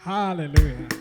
Hallelujah.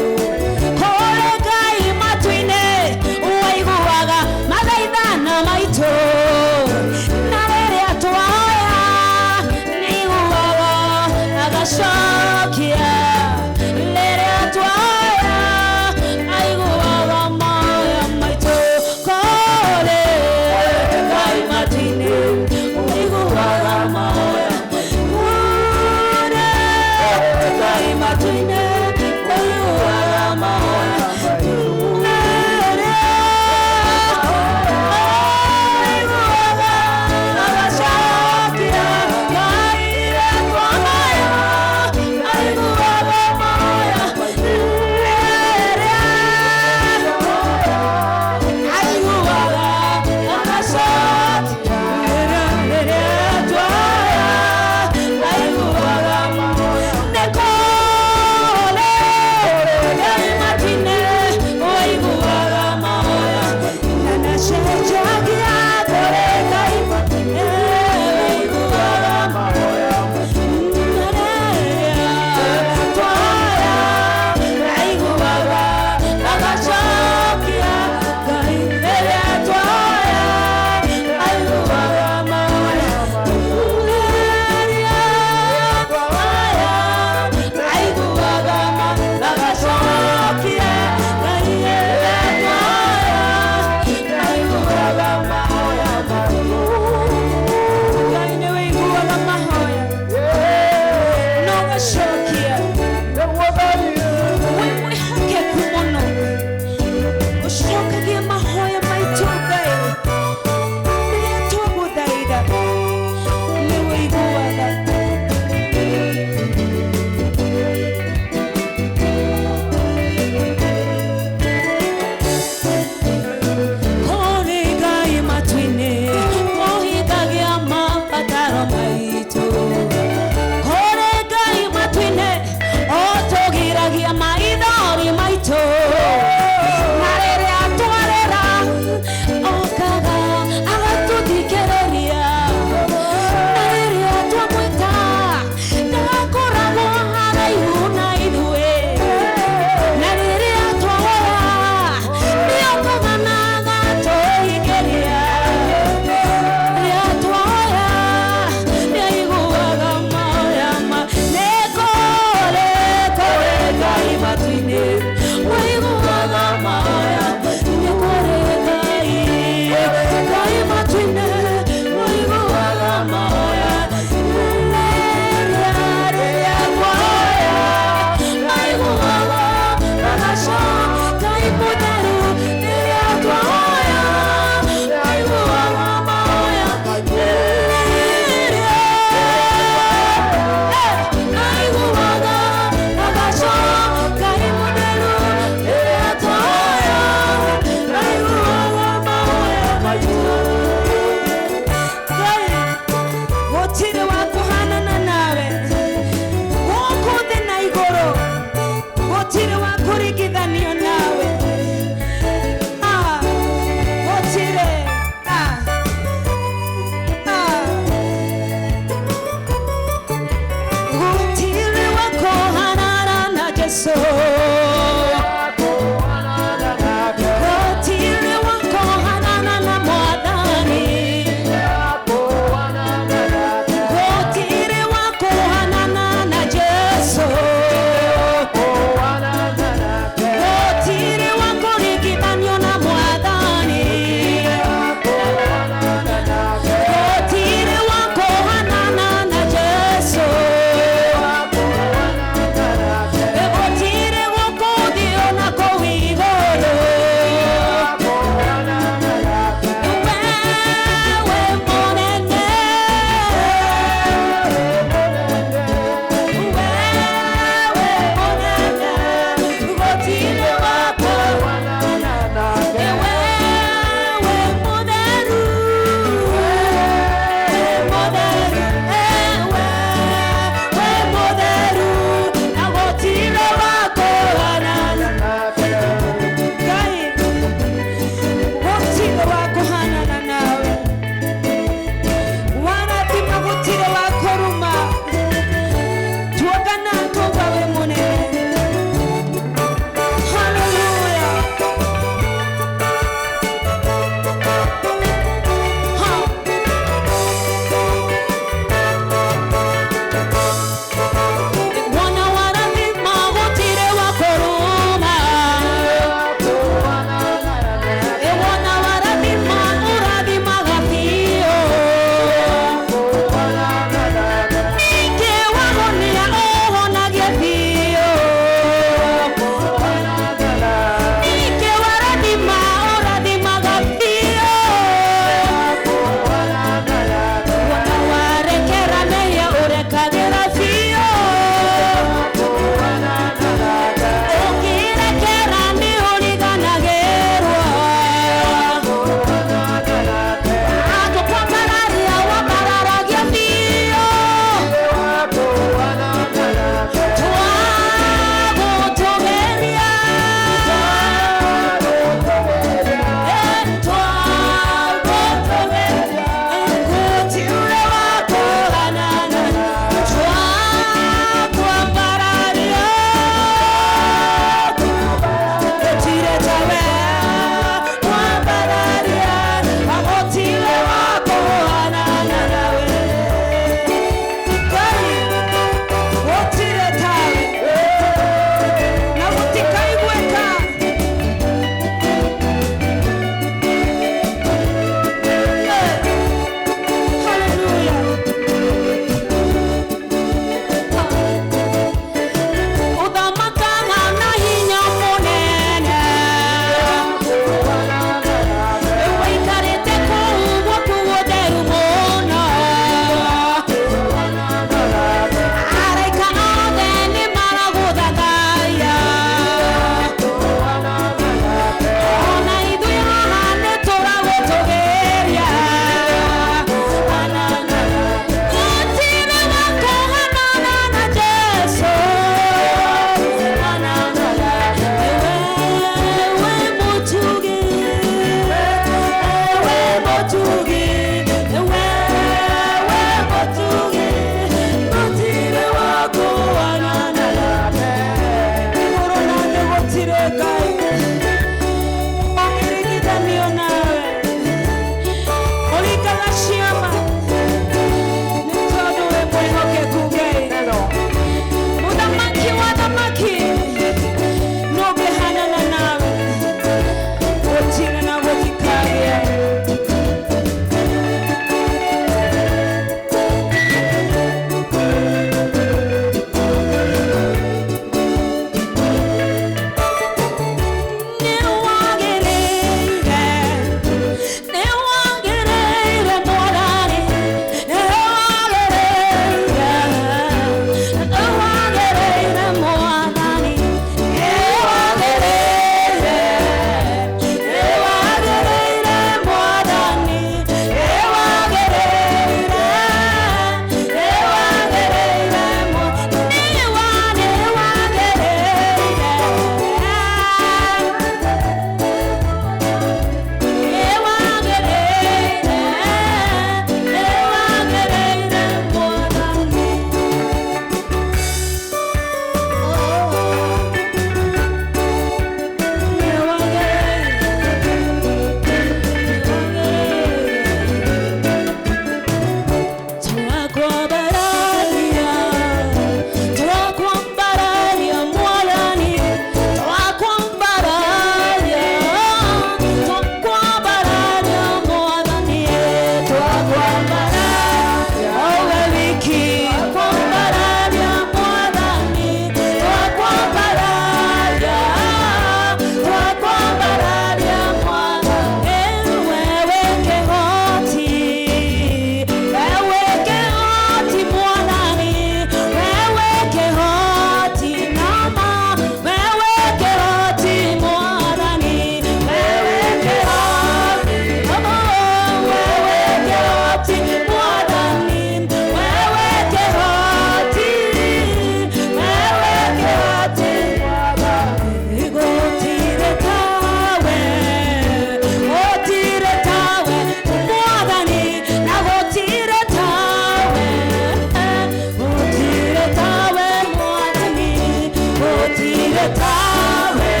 Tawe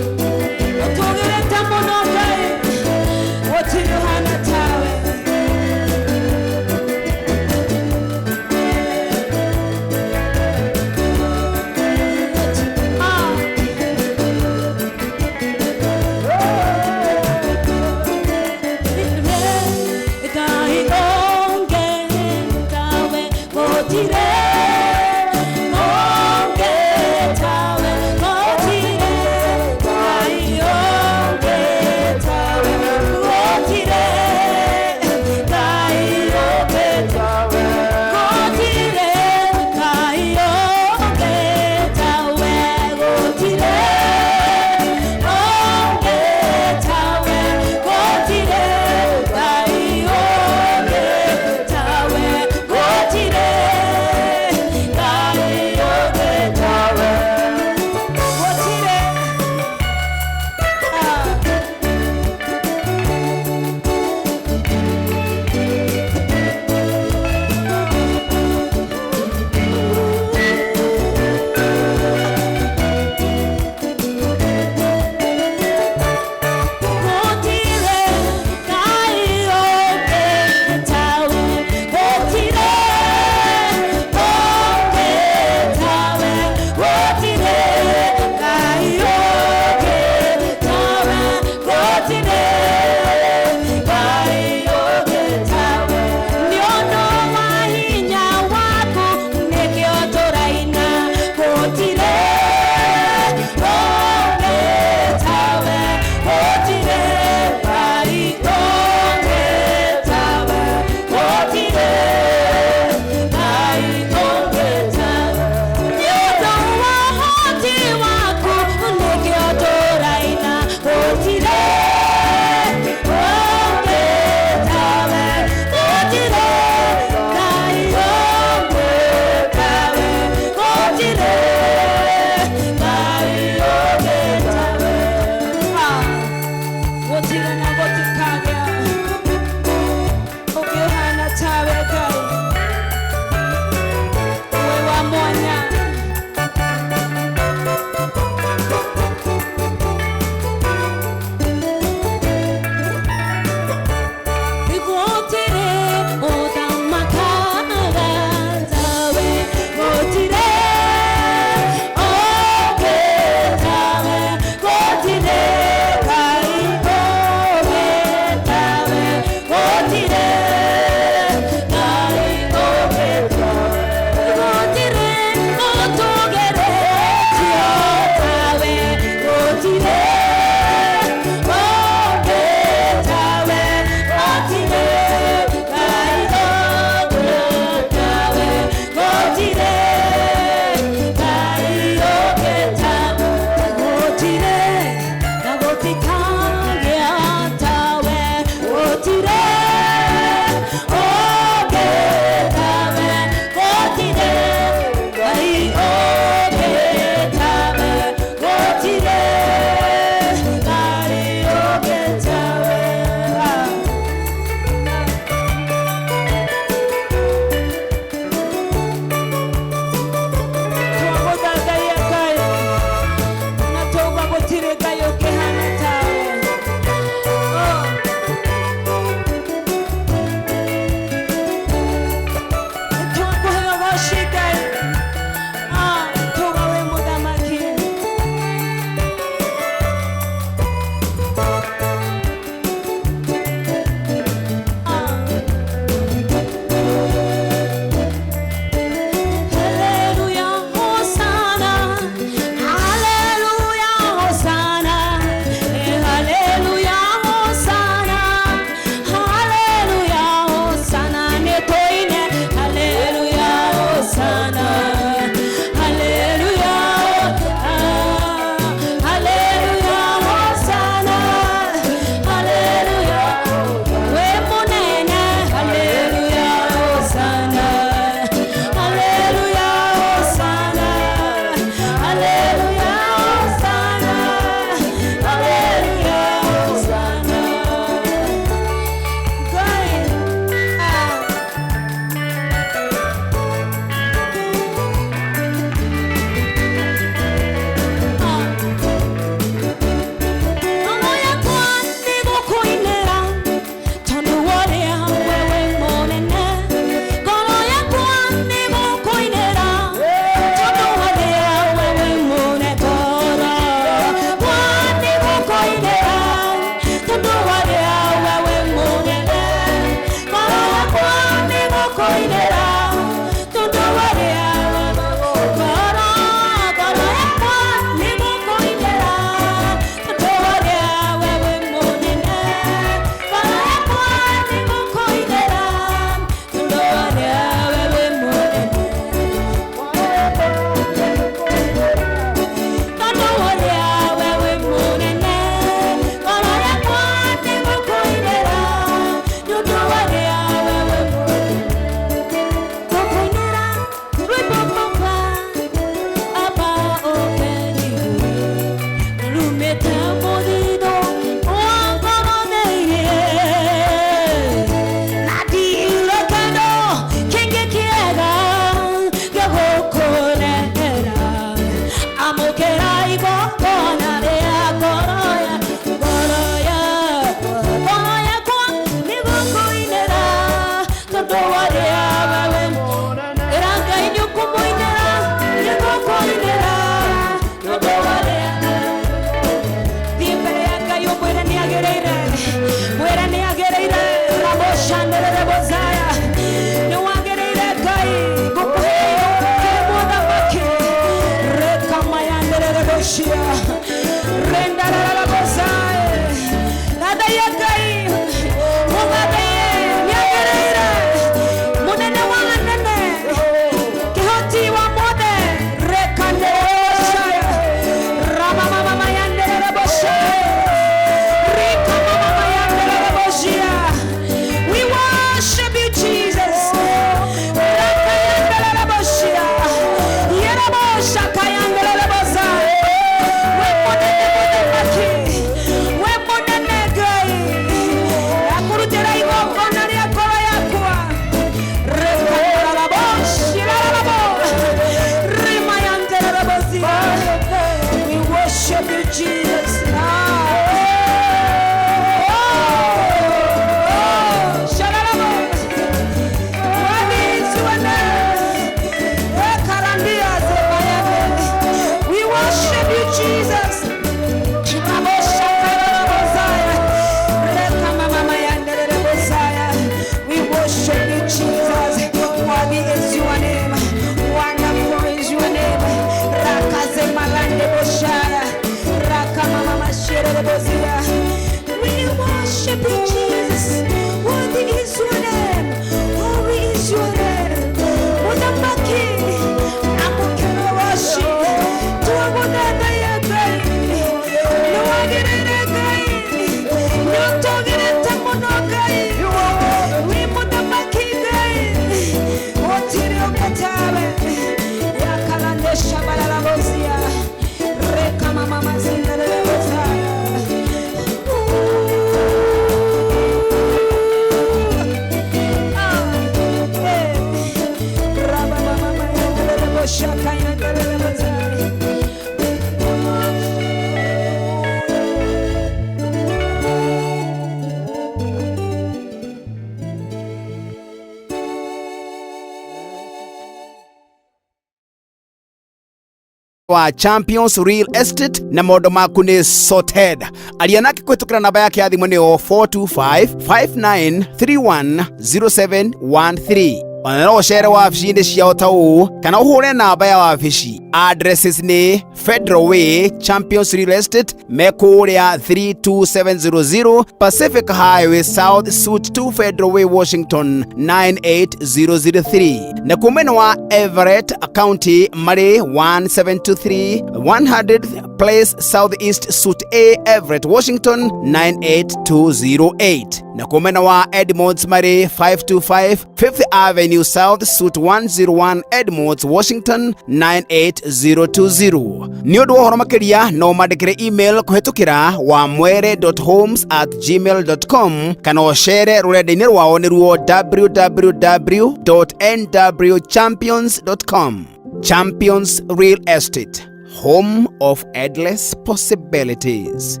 wa Champions Real Estate na modo maku ni sorted. Alianaki kwetukira namba yake ya thimu ni 425-5931-0713. Wanero gũcere wabici-inĩ ciao ta ũũ kana ũhũre namba ya wabici. Addresses ni Federal Way, Champions Real Estate, Mekuria 32700 Pacific Highway South, Suite 2 Federal Way, Washington 98003. Na kumeno wa Everett County, Murray 1723 100th Place Southeast, Suite A, Everett, Washington 98208. Na kumeno wa Edmonds, Murray 525 5th Avenue South, Suite 101, Edmonds, Washington 98020. Ni ũndũ ũhoro makĩria no mandĩkĩre email kũhetũkĩra wamwere.homes@gmail.com kana ũcere rũrenda-inĩ rwao nĩruo www.nwchampions.com. Champions Real Estate, home of endless possibilities.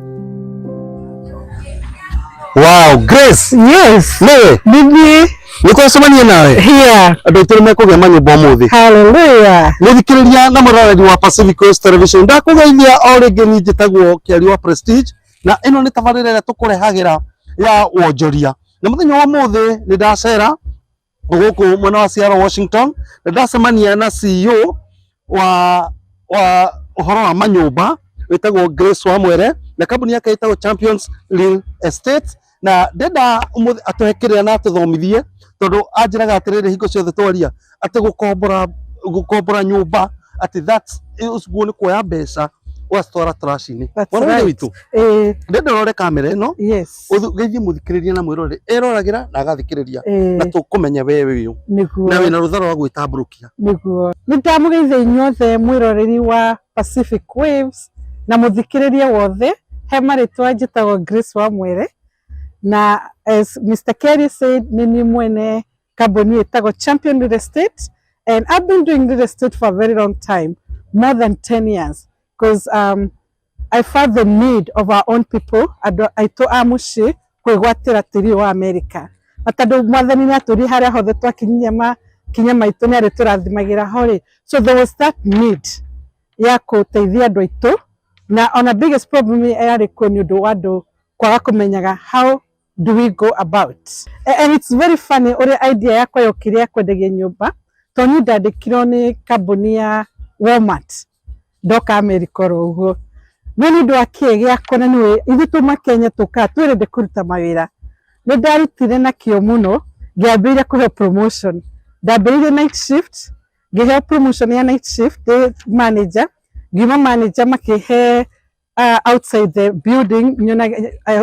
Wow, Grace. Yes. Newe. Bibi. Niko somania nawe. Here. Adotero meko ge manyo bomuthi. Hallelujah. Nithikiriria na murarani wa Pacific Coast Television. Ndakugeithia o ringi ni njitagwo Kiari wa Prestige na ino ni tabarira ria tukurehagira ya wonjoria. Na muthenya wa muthi ni ndacera guku mwena wa Seattle, Washington. Na ndacemania na CEO wa uhoro wa manyumba witagwo Grace Wamwere na kambuni yake itagwo Champions Real Estate. Na ndenda umuthi atuhekerera na tuthomithie tondu anjiraga atiriri hingo ciothe twaria ati gukombora nyumba ati that's usguo ni kuoya mbeca watwara trash-ini. Wana witu ndenda rore kamera ino. Yes. Geithie muthikiriria na mwirore eroragera na agathikiriria na tukumenya wewe uyu na wina rutharo wa gwitamburukia niguo nitamugeithia inyuothe mwiroreri wa Pacific Waves na muthikiriria wothe he maritwa njitagwo Grace Wamwere. Na as Mr. Kerry said, nini mwene kambuni itago Champion Real Estate, and I've been doing real estate for a very long time, more than 10 years, because I found the need of our own people. Aito amushi kwegwatira tiri wa America. Atado mwathani ni aturi haria hothe twakinya maitu ni ari turathimagira hori. So there was that need ya kuteithia andu aitu, na on a biggest problem yari ko ni undu wa andu kwaga kumenyaga how do we go about. And it's very funny, ore idea yakwa yokire ya kwendagia nyumba, toni ndandikirwo ni kambuni ya Walmart. ndoka America uguo no ni ndo akigea kona niwe ithituma Kenya tuka twirende kuruta mawira ni ndarutire na kio muno ngiambire kuhe promotion ndambire night shift ngihe promotion ya night shift manager ngima manager makihe outside the building nyona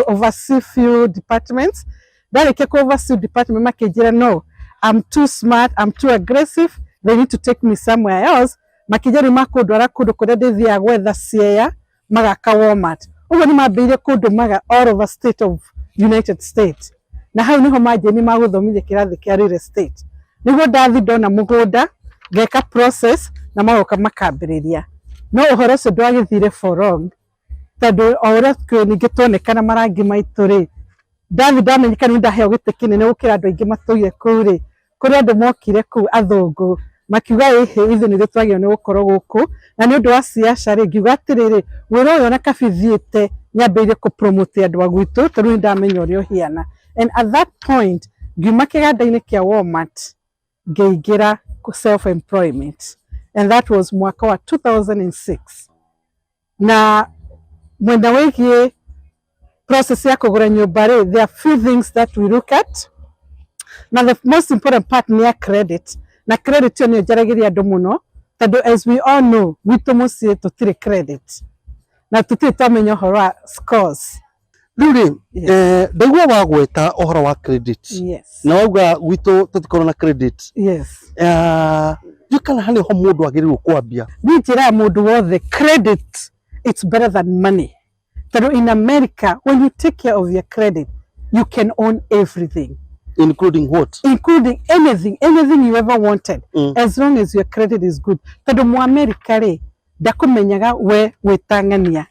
oversee few departments dareke ko oversee department makijira no I'm too smart, I'm too aggressive, they need to take me somewhere else makijari makudwara kundu kuria ndithia gwetha ciea magaka Walmart uguo ni mambire kundu maga all over state of United States na hau niho majeni maguthomithia kirathi kia real estate niguo ndathi ndona mugunda ngeka process na magoka makambiriria no uhoro ucio ndwagithire for long tondu ora ningi tuonekana marangi maitu ri ndathi ndamenyeka ni ndaheo giti kinene gukira andu aingi matuire kuu ri kuri andu mokire kuu athungu makiuga ihi ithu ni twagio ni gukorwo guku na ni undu wa ciaca ri ngiuga atiriri wira uyu na kabithiite nyambiire ku promote andu agwitu tondu ni ndamenya uria uhiana and at that point ngiuma kiganda-ini kia Walmart ngeigira self employment and that was mwaka wa 2006 na mwenda wigie process ya kugura nyumba ri there are few things that we look at na the most important part ni ya credit na credit yo ni njaragiria andu muno tondu as we all know witu mucii tutire credit na tutire twamenya uhoro wa scores Ruri ndagwa wagweta uhoro wa credit yes na wauga gwitu tutikorwo na credit yes kana hani ho mundu agirirwo kwambia ni njira mundu wothe credit it's better than money tondu in America when you take care of your credit you can own everything including what including anything you ever wanted as long as your credit is good tondu mu America ri ndakumenyaga we witangania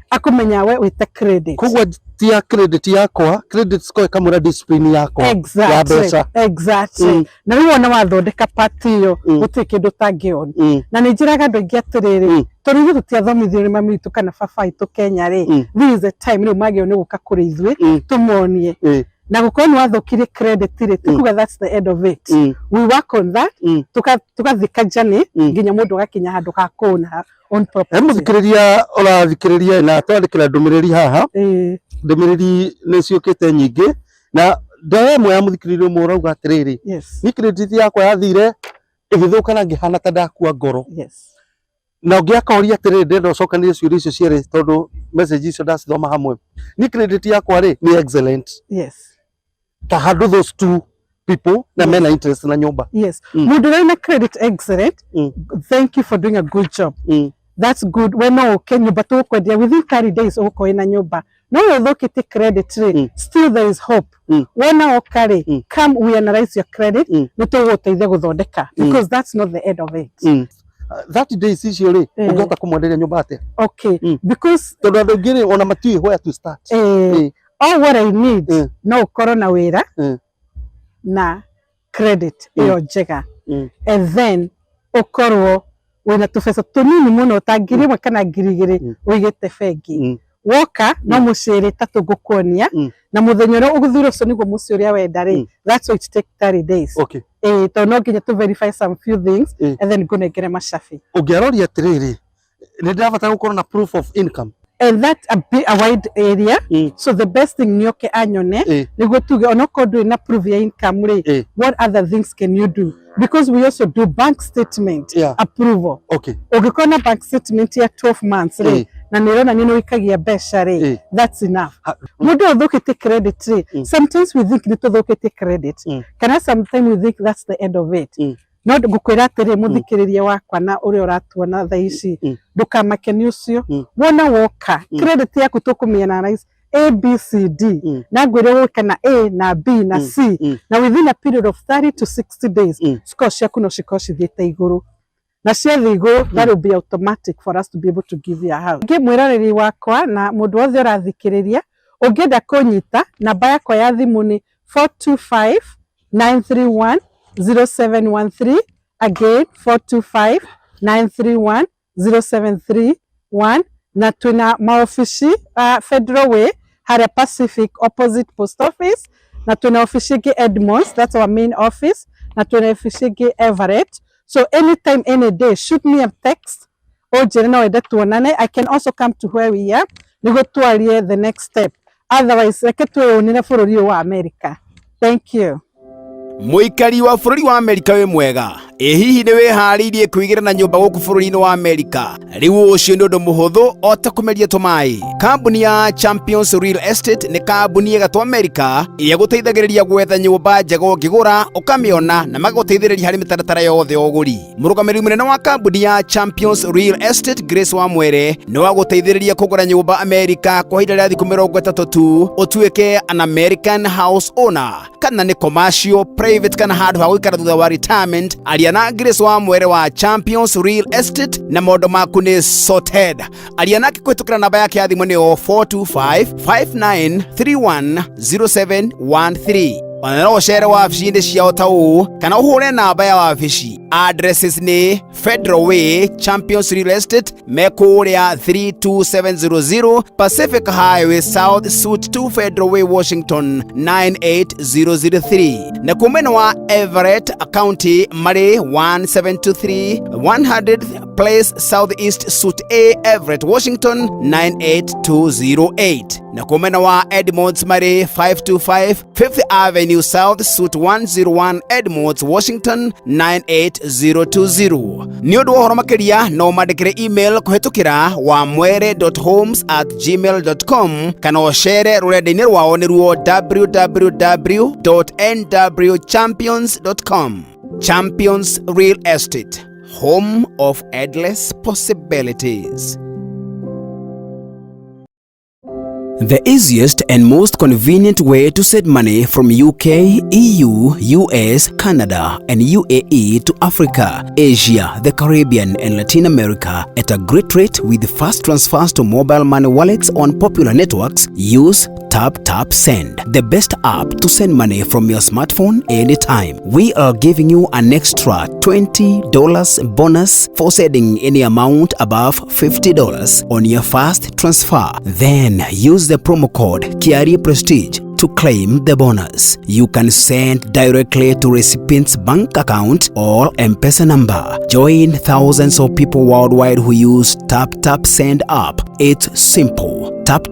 akumenya we wita credit kugwa tia credit yakwa credit score kamura discipline yakwa exactly na riu ona wathondeka party yo gutike ndu tangiona na ni njiraga andu aingi atiriri tondu tutiathomithio ni mami itu kana baba itu Kenya ri this is the time riu magio ni guka kuri ithwe tumonie na gukorwo ni wathukirie credit ri tukuga that's the end of it we work on that tukathika journey nginya mundu gakinya handu ha kuona on property muthikiriria urathikiriria na twandikira ndumiriri haha ndumiriri ni ciukite nyingi na ndawe mwe ya muthikiriria mwe urauga atiriri ni credit yakwa yathire igithukana ngihana ta ndakua ngoro na ngiakoria atiriri ndenda ucokanire ciuria icio ciere tondu message icio ndacithoma hamwe ni credit yakwa ri ni excellent to handle those two people na mena interest na nyumba mundu na credit excellent thank you for doing a good job that's good when okay nyumba tu kwendia within 30 days uko ina nyumba no uthokite credit ri still there is hope wona okari come we analyze your credit nituguteithia guthondeka because that's not the end of it 30 days icio ri ungehota kumwenderia nyumba atia because tondu andu ngiri ona matiui where to start all what I need no ukorwo na wira na credit iyo njega and then ukorwo wina tubesa tunini muno ta ngiri imwe kana ngiri igiri wigite bengi woka no muciri tatu gukuonia na muthenya uria uguthura ucio niguo muci uria wenda ri that's why it take 30 days to no nginya to verify some few things and then go negere macabi ungiaroria atiriri ni ndirabatara gukorwo na proof of income and that's a wide area so the best thing nyoke anyone niguo tuge onoko do na prove your income ri what other things can you do because we also do bank statement approval ugikona bank statement ya 12 months ri na nirona nino wikagia mbeca ri that's enough mundu uthukite credit ri sometimes we think nituthukite credit kana sometimes we think that's the end of it no ngukwira atiri muthikiririe wakwa na uria uratuona tha ici ndukamake ni ucio wona woka credit yaku tukumenya na ABCD na ngwire woka na A na B na C na within a period of 30 to 60 days score ciaku no cikorwo cithiite iguru na ciathi iguru that will be automatic for us to be able to give you a house ngi mwiroreri wakwa na mundu wothe urathikiriria ungienda kunyita namba yakwa ya thimu ni 425 931 0713 again 425 931 0731 na tuna maofici Federal Way haria Pacific opposite post office na tuna office gi Edmonds that's our main office na tuna office gi Everett so anytime any day shoot me a text ujire no wende tuonane. I can also come to where we are niguo twarie the next step. Otherwise reke twiyonire bũrũri wa America. Thank you. Muikari wa bũrũri wa Amerika wĩ mwega, hihi nĩ wĩharĩirie kwĩgira na nyũmba gũkũ bũrũri-inĩ wa Amerika? Rĩu ũcio nĩ ũndũ mũhũthũ o ta kũmeria tũmaĩ. Kambuni ya Champions Real Estate nĩ kambuni ya gatũ Amerika ĩrĩa gũteithagĩrĩria gwetha nyũmba njega ũngĩgũra ũkamĩona na magagũteithĩrĩria harĩ mĩtaratara yothe ya ũgũri. Mũrũgamĩrĩri mũnene wa kambuni ya Champions Real Estate Grace Wamwere nĩ wa gũteithĩrĩria kũgũra nyũmba Amerika kwa ihinda rĩa thikũ 30 tu ũtuĩke an American house owner, kana nĩ commercial, private kana handũ ha gũikara thutha wa retirement. Aria na Grace Wamwere wa Champions Real Estate na maũndũ maku nĩ sorted. Aria nake kũhĩtũkĩra namba yake ya thimũ nĩyo 425-5931-0713. Ona no ũcere wabici-inĩ ciao ta ũũ kana ũhũre namba ya wabici. Addresses nĩ Federal Way, Champions Real Estate, mekũrĩa 32700 Pacific Highway South, Suite 2, Federal Way, Washington 98003. Na kumena wa Everett County marĩ 1723 100th Place Southeast, Suite A, Everett, Washington 98208. Na kumena wa Edmonds marĩ 525 5th Avenue South, Suite 101, Edmonds, Washington 98020. Nĩ ũndũ wa ũhoro makĩria no mandĩkĩre email kũhĩtũkĩra wamwere.homes@gmail.com kana ũcere rũrenda-inĩ rwao nĩruo www.nwchampions.com. Champions Real Estate, home of endless possibilities. The easiest and most convenient way to send money from UK, EU, US, Canada, and UAE to Africa, Asia, the Caribbean, and Latin America at a great rate with fast transfers to mobile money wallets on popular networks. Use Tap Send, the best app to send money from your smartphone anytime. We are giving you an extra $20 bonus for sending any amount above $50 on your first transfer. Then use the promo code Kiari Prestige to claim the bonus. You can send directly to recipient's bank account or M-Pesa number. Join thousands of people worldwide who use Tap Send app. It's simple. Tap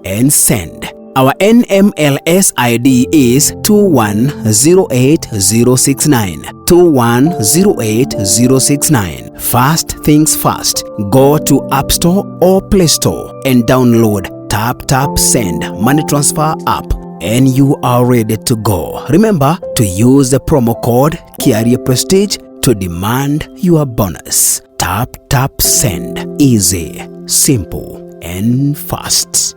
and send. Our NMLS ID is 2108069. 2108069. Fast things fast. Go to App Store or Play Store and download Tap Send money transfer app, and you are ready to go. Remember to use the promo code Kiari Prestige to demand your bonus. Tap Send. Easy, simple, and fast.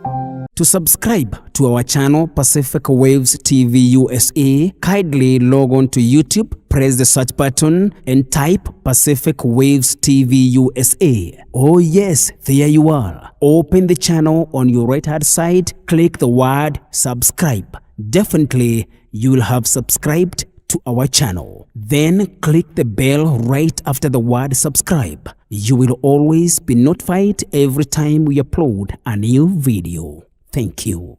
To subscribe to our channel Pacific Waves TV USA, kindly log on to YouTube, press the search button and type Pacific Waves TV USA. Oh yes, there you are. Open the channel on your right hand side, click the word subscribe. Definitely you will have subscribed to our channel. Then click the bell right after the word subscribe. You will always be notified every time we upload a new video. Thank you.